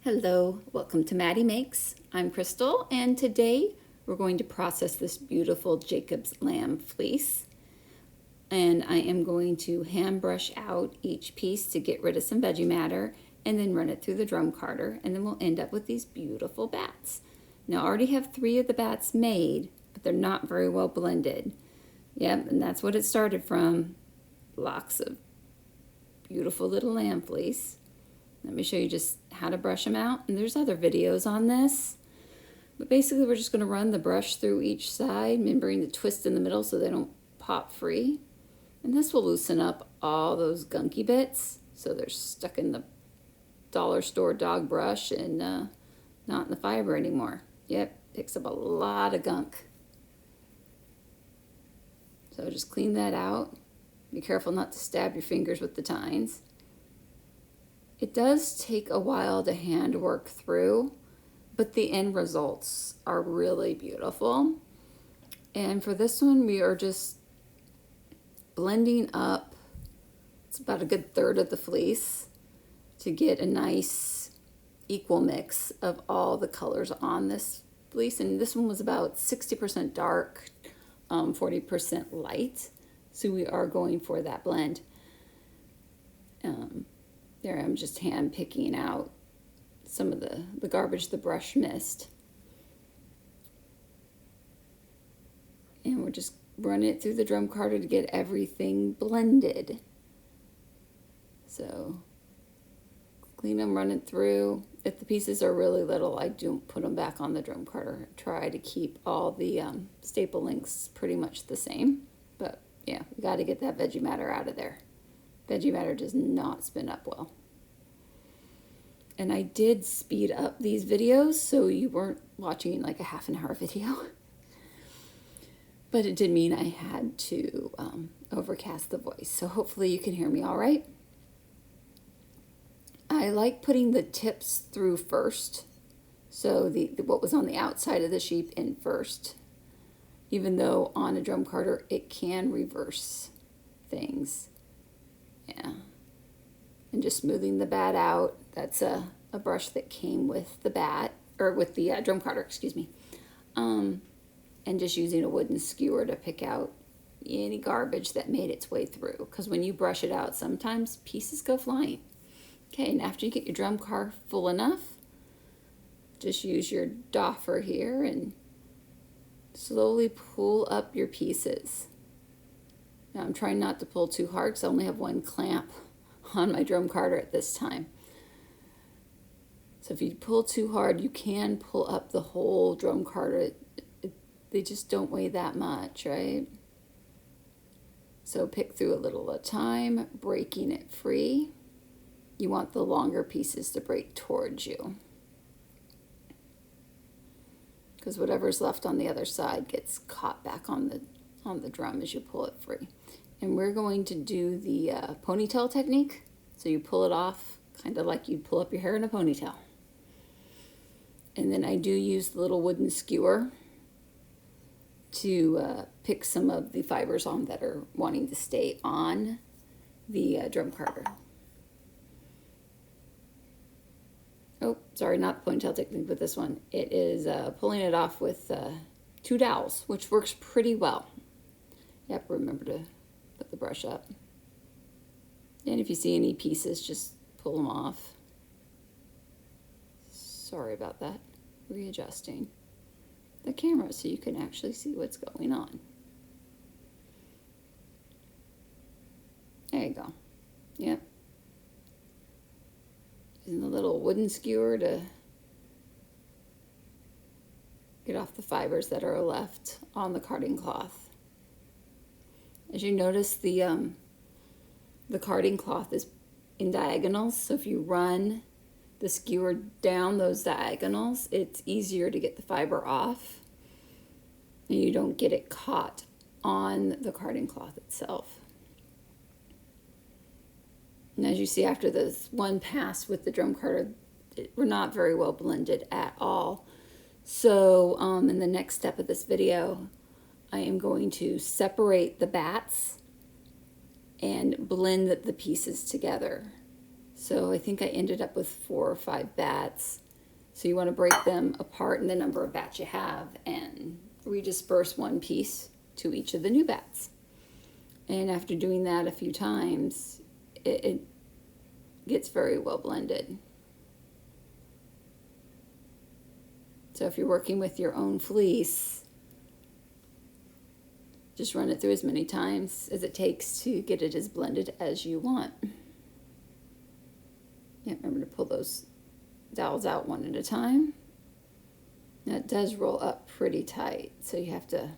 Hello, welcome to Matti Makes. I'm Crystal, and today we're going to process this beautiful Jacob's lamb fleece. And I am going to hand brush out each piece to get rid of some veggie matter and then run it through the drum carder, and then we'll end up with these beautiful bats. Now I already have 3 of the bats made, but they're not very well blended. Yep, and that's what it started from. Blocks of beautiful little lamb fleece. Let me show you just how to brush them out. And there's other videos on this. But basically we're just going to run the brush through each side, remembering to twist in the middle so they don't pop free. And this will loosen up all those gunky bits so they're stuck in the dollar store dog brush and not in the fiber anymore. Yep, picks up a lot of gunk. So just clean that out. Be careful not to stab your fingers with the tines. It does take a while to hand work through, but the end results are really beautiful. And for this one, we are just blending up, it's about a good third of the fleece to get a nice equal mix of all the colors on this fleece. And this one was about 60% dark, 40% light. So we are going for that blend. There I'm just hand picking out some of the garbage the brush missed. And we're just running it through the drum carder to get everything blended. So clean them, run it through. If the pieces are really little, I don't put them back on the drum carder. Try to keep all the staple links pretty much the same. But yeah, we got to get that veggie matter out of there. Veggie matter does not spin up well. And I did speed up these videos so you weren't watching like a half an hour video. But it did mean I had to overcast the voice. So hopefully you can hear me all right. I like putting the tips through first. So what was on the outside of the sheep in first. Even though on a drum carder it can reverse things. Yeah. And just smoothing the bat out. That's a brush that came with the bat, or with the drum carder, excuse me. And just using a wooden skewer to pick out any garbage that made its way through. Because when you brush it out, sometimes pieces go flying. Okay, and after you get your drum car full enough, just use your doffer here and slowly pull up your pieces. Now I'm trying not to pull too hard because I only have one clamp on my drum carder at this time. So if you pull too hard, you can pull up the whole drum carder. They just don't weigh that much, right? So pick through a little at a time, breaking it free. You want the longer pieces to break towards you, because whatever's left on the other side gets caught back on the drum as you pull it free. And we're going to do the ponytail technique. So you pull it off kind of like you'd pull up your hair in a ponytail. And then I do use the little wooden skewer to pick some of the fibers on that are wanting to stay on the drum carder. Oh, sorry, not the ponytail technique with this one. It is pulling it off with 2 dowels, which works pretty well. Yep, remember to put the brush up. And if you see any pieces, just pull them off. Sorry about that. Readjusting the camera so you can actually see what's going on. There you go. Yep. Using the little wooden skewer to get off the fibers that are left on the carding cloth. As you notice, the carding cloth is in diagonals, so if you run the skewer down those diagonals, it's easier to get the fiber off, and you don't get it caught on the carding cloth itself. And as you see, after this one pass with the drum carder, we're not very well blended at all. So in the next step of this video, I am going to separate the bats and blend the pieces together. So I think I ended up with 4 or 5 bats. So you want to break them apart in the number of bats you have and redisperse one piece to each of the new bats. And after doing that a few times, it gets very well blended. So if you're working with your own fleece, just run it through as many times as it takes to get it as blended as you want. Yeah, remember to pull those dowels out one at a time. Now it does roll up pretty tight, so you have to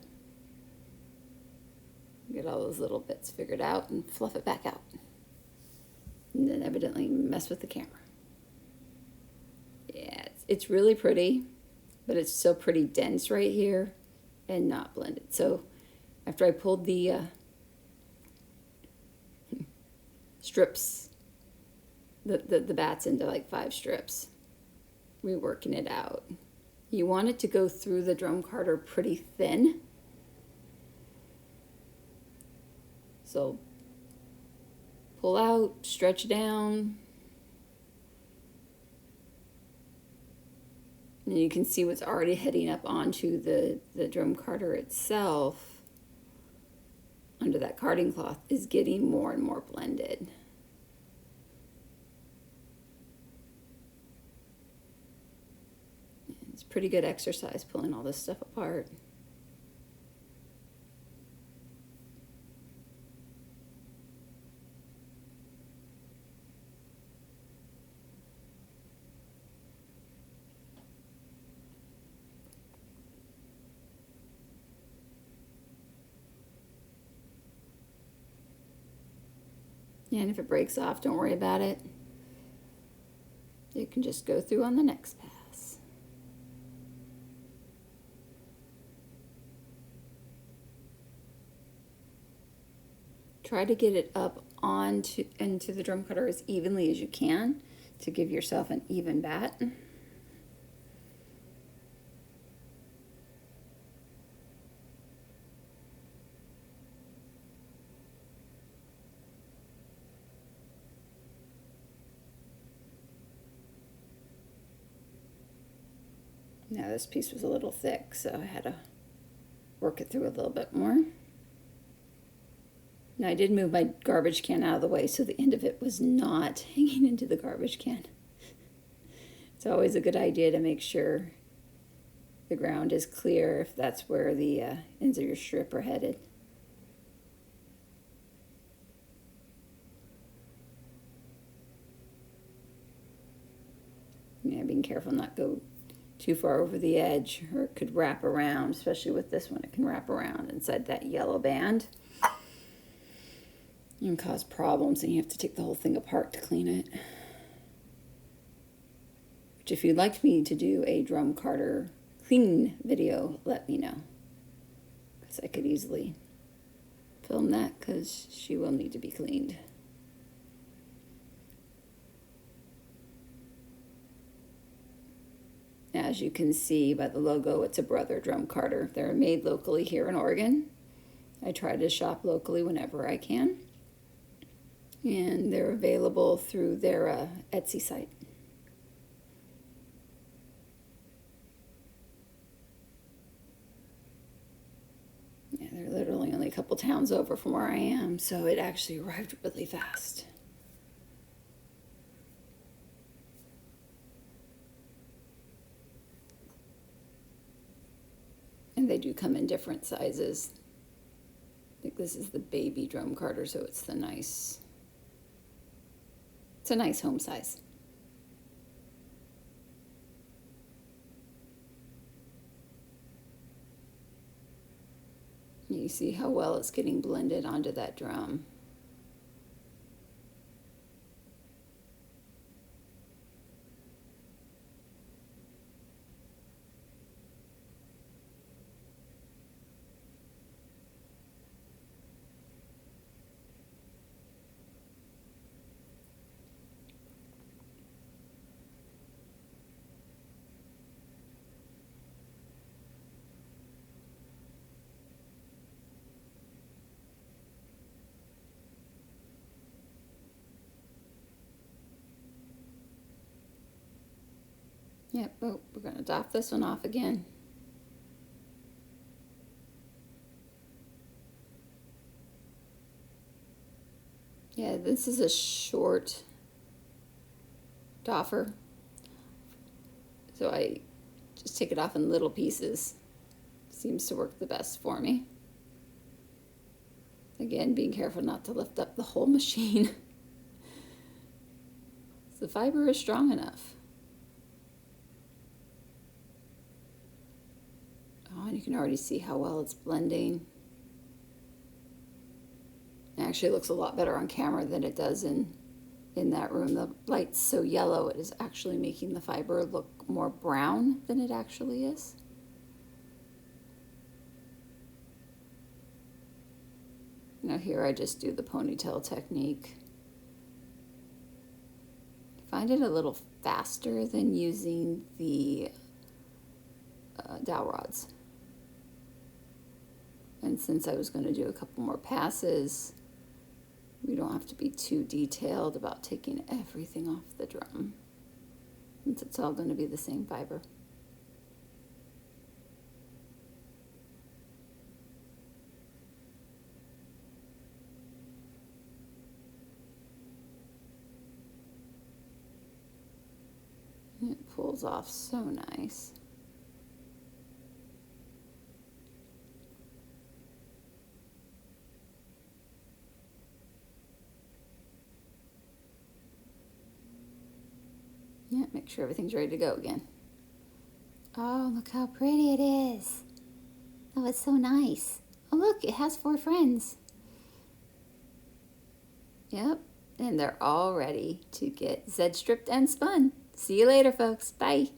get all those little bits figured out and fluff it back out. And then evidently mess with the camera. Yeah, it's really pretty, but it's still pretty dense right here and not blended. So after I pulled the strips, the bats into like 5 strips, reworking it out. You want it to go through the drum carder pretty thin. So pull out, stretch down, and you can see what's already heading up onto the drum carder itself under that carding cloth is getting more and more blended. It's pretty good exercise pulling all this stuff apart. Yeah, and if it breaks off, don't worry about it. You can just go through on the next pass. Try to get it up into the drum cutter as evenly as you can to give yourself an even bat. Now this piece was a little thick, so I had to work it through a little bit more. Now I did move my garbage can out of the way so the end of it was not hanging into the garbage can. It's always a good idea to make sure the ground is clear if that's where the ends of your strip are headed. Yeah, being careful not to go too far over the edge, or it could wrap around, especially with this one. It can wrap around inside that yellow band and cause problems, and you have to take the whole thing apart to clean it. Which, if you'd like me to do a drum carder clean video, let me know, because I could easily film that, because she will need to be cleaned. As you can see by the logo, it's a Brother drum carder. They're made locally here in Oregon. I try to shop locally whenever I can. And they're available through their Etsy site. Yeah, they're literally only a couple towns over from where I am, so it actually arrived really fast. And they do come in different sizes. I think this is the baby drum carder, so it's a nice home size. You see how well it's getting blended onto that drum. Yep, oh, we're going to doff this one off again. Yeah, this is a short doffer, so I just take it off in little pieces. Seems to work the best for me. Again, being careful not to lift up the whole machine. The fiber is strong enough. Oh, and you can already see how well it's blending. It actually looks a lot better on camera than it does in that room. The light's so yellow, it is actually making the fiber look more brown than it actually is. Now here I just do the ponytail technique. I find it a little faster than using the dowel rods. And since I was going to do a couple more passes, we don't have to be too detailed about taking everything off the drum, since it's all going to be the same fiber. It pulls off so nice. Yeah, make sure everything's ready to go again. Oh, look how pretty it is. Oh, it's so nice. Oh, look, it has 4 friends. Yep, and they're all ready to get Z-stripped and spun. See you later, folks. Bye.